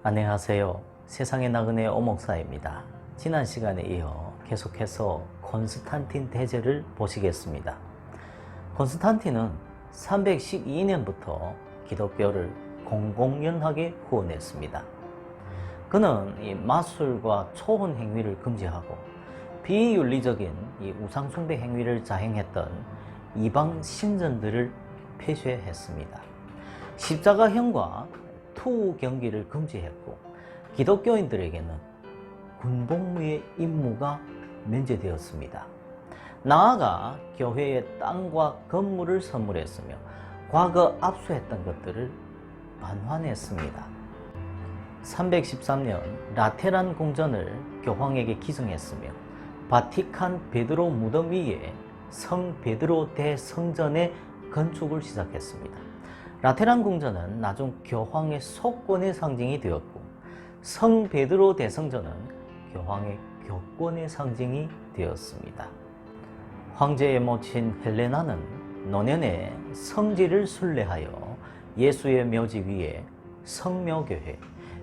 안녕하세요. 세상의 나그네 오목사입니다. 지난 시간에 이어 계속해서 콘스탄틴 대제를 보시겠습니다. 콘스탄틴은 312년부터 기독교를 공공연하게 후원했습니다. 그는 이 마술과 초혼 행위를 금지하고 비윤리적인 이 우상 숭배 행위를 자행했던 이방 신전들을 폐쇄했습니다. 십자가형과 투우 경기를 금지했고 기독교인들에게는 군복무의 임무가 면제되었습니다. 나아가 교회에 땅과 건물을 선물했으며 과거 압수했던 것들을 반환했습니다. 313년 라테란 궁전을 교황에게 기증했으며 바티칸 베드로 무덤 위에 성 베드로 대성전의 건축을 시작했습니다. 라테란 궁전은 나중 교황의 속권의 상징이 되었고 성 베드로 대성전은 교황의 교권의 상징이 되었습니다. 황제의 모친 헬레나는 노년에 성지를 순례하여 예수의 묘지 위에 성묘교회,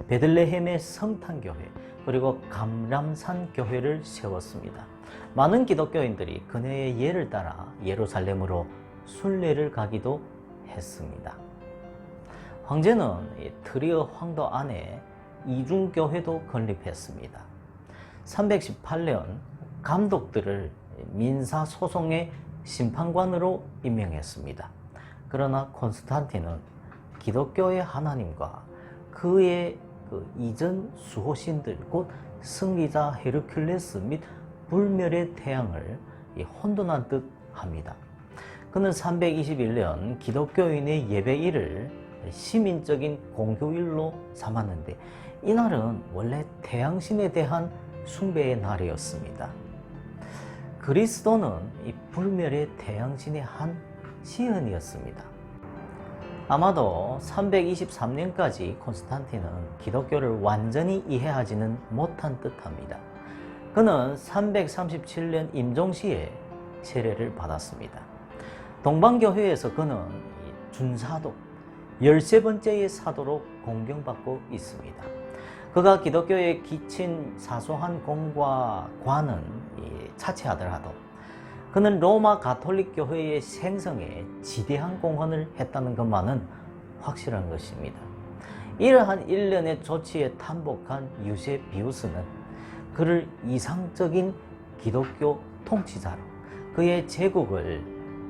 베들레헴의 성탄교회, 그리고 감람산 교회를 세웠습니다. 많은 기독교인들이 그녀의 예를 따라 예루살렘으로 순례를 가기도 했습니다. 황제는 트리어 황도 안에 이중교회도 건립했습니다. 318년 감독들을 민사소송의 심판관으로 임명했습니다. 그러나 콘스탄틴은 기독교의 하나님과 그의 이전 수호신들 곧 승리자 헤르큘레스 및 불멸의 태양을 혼돈한 듯 합니다. 그는 321년 기독교인의 예배일을 시민적인 공휴일로 삼았는데 이날은 원래 태양신에 대한 숭배의 날이었습니다. 그리스도는 이 불멸의 태양신의 한 시현이었습니다. 아마도 323년까지 콘스탄틴은 기독교를 완전히 이해하지는 못한 듯합니다. 그는 337년 임종시에 세례를 받았습니다. 동방교회에서 그는 준사도 13번째의 사도로 공경받고 있습니다. 그가 기독교에 기친 사소한 공과 관은 차치하더라도 그는 로마 가톨릭 교회의 생성에 지대한 공헌을 했다는 것만은 확실한 것입니다. 이러한 일련의 조치에 탄복한 유세비우스는 그를 이상적인 기독교 통치자로 그의 제국을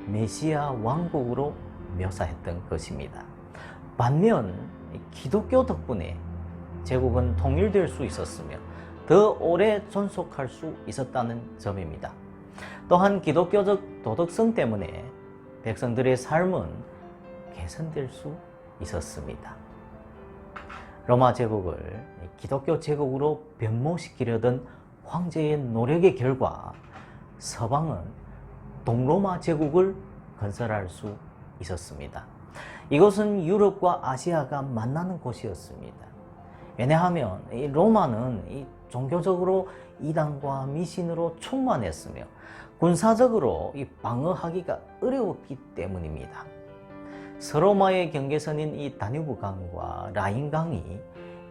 메시아 왕국으로 묘사했던 것입니다. 반면 기독교 덕분에 제국은 통일될 수 있었으며 더 오래 존속할 수 있었다는 점입니다. 또한 기독교적 도덕성 때문에 백성들의 삶은 개선될 수 있었습니다. 로마 제국을 기독교 제국으로 변모시키려던 황제의 노력의 결과 서방은 동로마 제국을 건설할 수 있었습니다. 이곳은 유럽과 아시아가 만나는 곳이었습니다. 왜냐하면 이 로마는 이 종교적으로 이단과 미신으로 충만했으며 군사적으로 이 방어하기가 어려웠기 때문입니다. 서로마의 경계선인 이 다뉴브 강과 라인 강이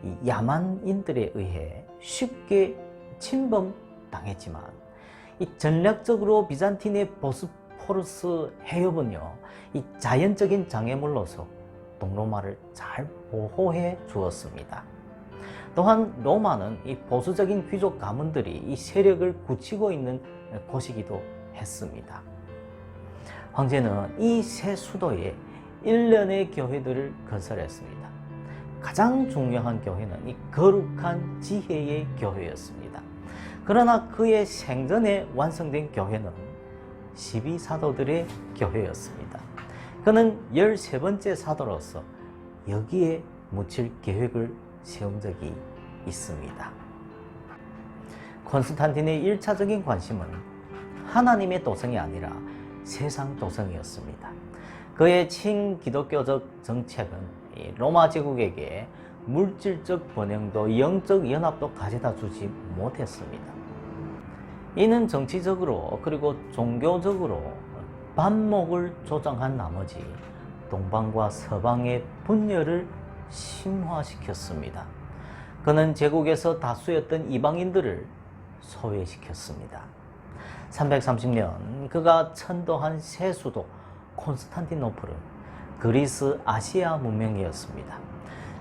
이 야만인들에 의해 쉽게 침범당했지만 이 전략적으로 비잔틴의 보스포루스 해협은요, 이 자연적인 장애물로서 동로마를 잘 보호해 주었습니다. 또한 로마는 이 보수적인 귀족 가문들이 이 세력을 굳히고 있는 곳이기도 했습니다. 황제는 이 세 수도에 일련의 교회들을 건설했습니다. 가장 중요한 교회는 이 거룩한 지혜의 교회였습니다. 그러나 그의 생전에 완성된 교회는 12사도들의 교회였습니다. 그는 13번째 사도로서 여기에 묻힐 계획을 세운 적이 있습니다. 콘스탄틴의 1차적인 관심은 하나님의 도성이 아니라 세상 도성이었습니다. 그의 친기독교적 정책은 로마 제국에게 물질적 번영도 영적 연합도 가져다 주지 못했습니다. 이는 정치적으로 그리고 종교적으로 반목을 조장한 나머지 동방과 서방의 분열을 심화시켰습니다. 그는 제국에서 다수였던 이방인들을 소외시켰습니다. 330년 그가 천도한 새 수도 콘스탄티노플은 그리스 아시아 문명이었습니다.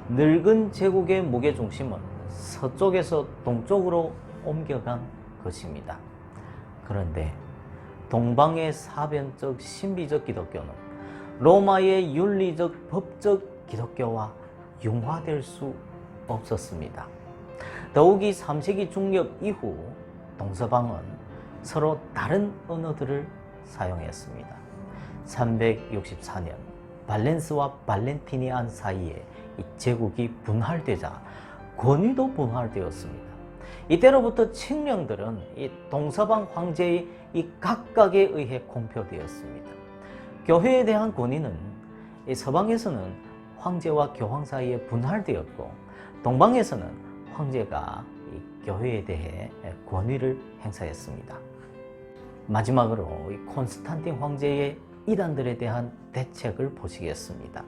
늙은 제국의 무게중심은 서쪽에서 동쪽으로 옮겨간 것입니다. 그런데 동방의 사변적 신비적 기독교는 로마의 윤리적 법적 기독교와 융화될 수 없었습니다. 더욱이 3세기 중엽 이후 동서방은 서로 다른 언어들을 사용했습니다. 364년 발렌스와 발렌티니안 사이에 이 제국이 분할되자 권위도 분할되었습니다. 이때로부터 칙령들은 이 동서방 황제의 이 각각에 의해 공표되었습니다. 교회에 대한 권위는 이 서방에서는 황제와 교황 사이에 분할되었고, 동방에서는 황제가 이 교회에 대해 권위를 행사했습니다. 마지막으로 이 콘스탄틴 황제의 이단들에 대한 대책을 보시겠습니다.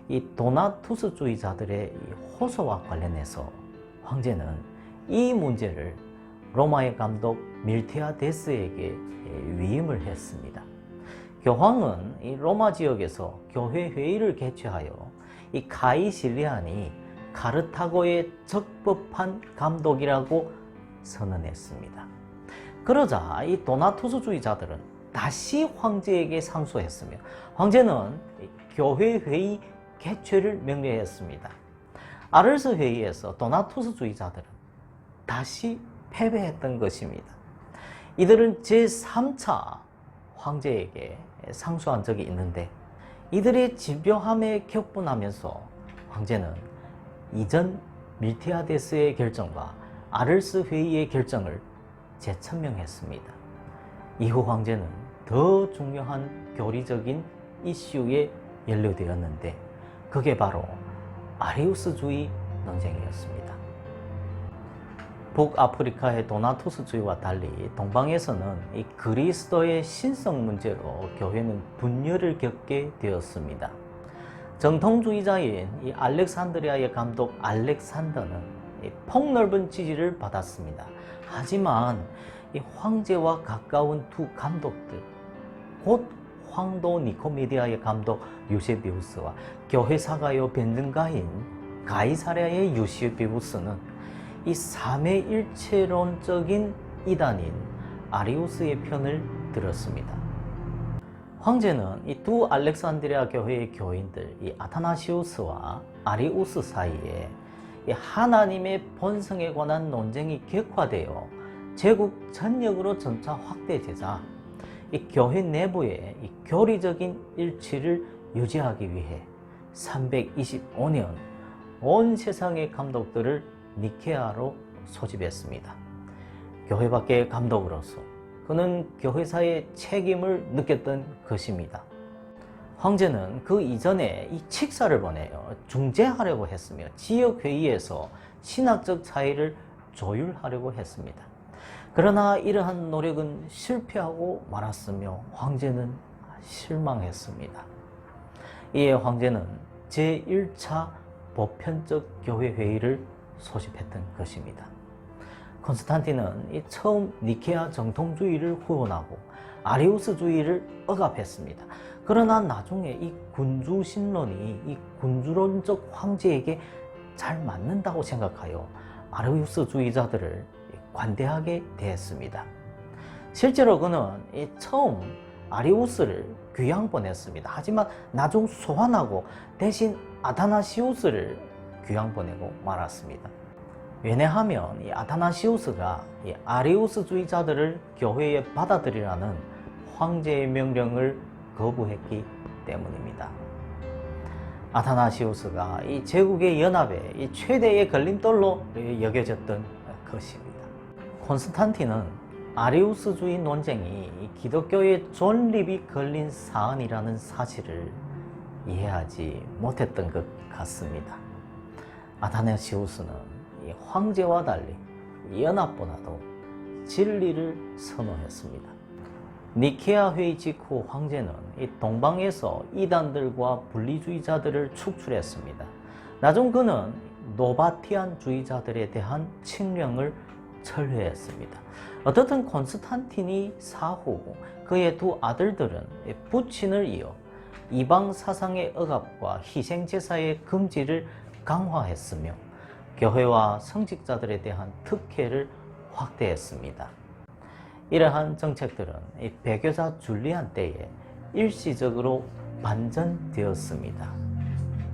이 도나투스주의자들의 호소와 관련해서 황제는 이 문제를 로마의 감독 밀티아데스에게 위임을 했습니다. 교황은 이 로마 지역에서 교회 회의를 개최하여 이 가이실리안이 카르타고의 적법한 감독이라고 선언했습니다. 그러자 이 도나투스주의자들은 다시 황제에게 상소했으며 황제는 교회 회의 개최를 명령했습니다. 아르스 회의에서 도나투스주의자들은 다시 패배했던 것입니다. 이들은 제3차 황제에게 상소한 적이 있는데 이들의 집요함에 격분하면서 황제는 이전 밀티아데스의 결정과 아르스 회의의 결정을 재천명했습니다. 이후 황제는 더 중요한 교리적인 이슈에 연루되었는데 그게 바로 아리우스주의 논쟁이었습니다. 북아프리카의 도나투스주의와 달리 동방에서는 이 그리스도의 신성 문제로 교회는 분열을 겪게 되었습니다. 정통주의자인 이 알렉산드리아의 감독 알렉산더는 이 폭넓은 지지를 받았습니다. 하지만 이 황제와 가까운 두 감독들, 곧 황도 니코메디아의 감독 유세비우스와 교회 사가요 변증가인 가이사랴의 유세비우스는 이 삼위일체론적인 이단인 아리우스의 편을 들었습니다. 황제는 이 두 알렉산드리아 교회의 교인들 이 아타나시우스와 아리우스 사이에 이 하나님의 본성에 관한 논쟁이 격화되어 제국 전역으로 점차 확대되자 이 교회 내부의 이 교리적인 일치를 유지하기 위해 325년 온 세상의 감독들을 니케아로 소집했습니다. 교회 밖의 감독으로서 그는 교회사의 책임을 느꼈던 것입니다. 황제는 그 이전에 이 칙사를 보내어 중재하려고 했으며 지역회의에서 신학적 차이를 조율하려고 했습니다. 그러나 이러한 노력은 실패하고 말았으며 황제는 실망했습니다. 이에 황제는 제1차 보편적 교회 회의를 소집했던 것입니다. 콘스탄틴은 처음 니케아 정통주의를 후원하고 아리우스주의를 억압했습니다. 그러나 나중에 이 군주신론이 이 군주론적 황제에게 잘 맞는다고 생각하여 아리우스주의자들을 관대하게 대했습니다. 실제로 그는 처음 아리우스를 귀양 보냈습니다. 하지만 나중 소환하고 대신 아타나시우스를 귀양 보내고 말았습니다. 왜냐하면 이 아타나시우스가 이 아리우스주의자들을 교회에 받아들이라는 황제의 명령을 거부했기 때문입니다. 아타나시우스가 이 제국의 연합에 이 최대의 걸림돌로 여겨졌던 것입니다. 콘스탄틴은 아리우스주의 논쟁이 기독교의 존립이 걸린 사안이라는 사실을 이해하지 못했던 것 같습니다. 아타나시우스는 황제와 달리 연합보다도 진리를 선호했습니다. 니케아 회의 직후 황제는 이 동방에서 이단들과 분리주의자들을 축출했습니다. 나중 그는 노바티안주의자들에 대한 칙령을 철회했습니다. 어떻든 콘스탄틴이 사후 그의 두 아들들은 부친을 이어 이방 사상의 억압과 희생제사의 금지를 강화했으며 교회와 성직자들에 대한 특혜를 확대했습니다. 이러한 정책들은 배교자 줄리안 때에 일시적으로 반전되었습니다.